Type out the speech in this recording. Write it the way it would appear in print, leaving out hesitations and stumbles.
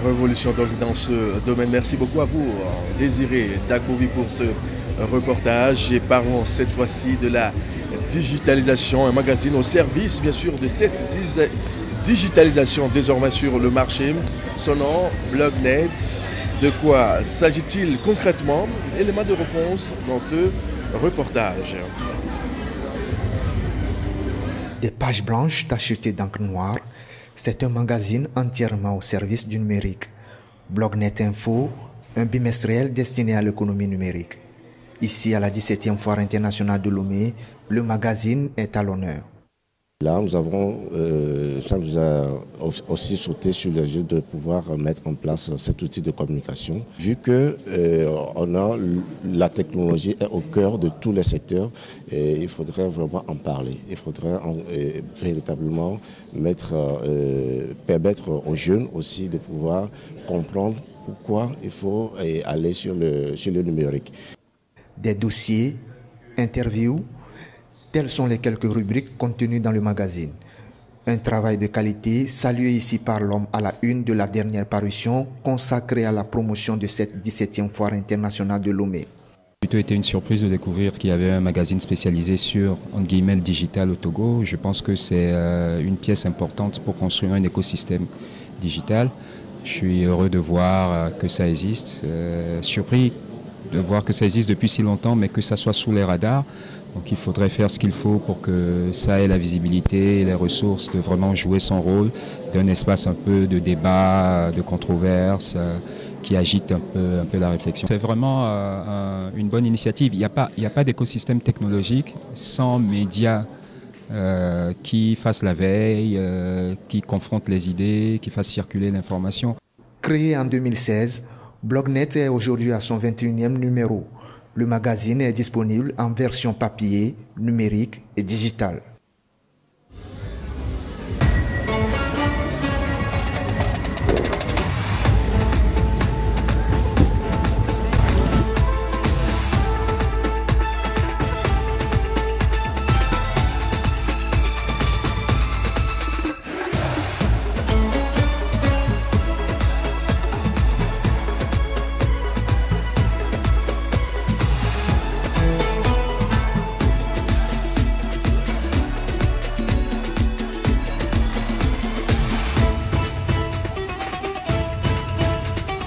révolution donc dans ce domaine. Merci beaucoup à vous, Désiré Dagbouvi, pour ce reportage. Et parlons cette fois-ci de la digitalisation, un magazine au service bien sûr de cette digitalisation désormais sur le marché. Son nom, Blognet. De quoi s'agit-il concrètement? Élément de réponse dans ce reportage. Des pages blanches tachetées d'encre noire, c'est un magazine entièrement au service du numérique. Blognet Info, un bimestriel destiné à l'économie numérique. Ici, à la 17e Foire internationale de Lomé, le magazine est à l'honneur. Là, ça nous a aussi sauté sur les yeux de pouvoir mettre en place cet outil de communication. Vu que la technologie est au cœur de tous les secteurs, et il faudrait vraiment en parler. Il faudrait véritablement permettre aux jeunes aussi de pouvoir comprendre pourquoi il faut aller sur le numérique. Des dossiers, interviews, telles sont les quelques rubriques contenues dans le magazine. Un travail de qualité salué ici par l'homme à la une de la dernière parution consacrée à la promotion de cette 17e Foire internationale de Lomé. Plutôt été une surprise de découvrir qu'il y avait un magazine spécialisé sur, entre guillemets, le digital au Togo. Je pense que c'est une pièce importante pour construire un écosystème digital. Je suis heureux de voir que ça existe, surpris de voir que ça existe depuis si longtemps, mais que ça soit sous les radars. Donc il faudrait faire ce qu'il faut pour que ça ait la visibilité et les ressources de vraiment jouer son rôle d'un espace un peu de débat, de controverse, qui agite un peu la réflexion. C'est vraiment une bonne initiative. Il n'y a pas d'écosystème technologique sans médias qui fassent la veille, qui confrontent les idées, qui fassent circuler l'information. Créé en 2016, Blognet est aujourd'hui à son 21e numéro. Le magazine est disponible en version papier, numérique et digitale.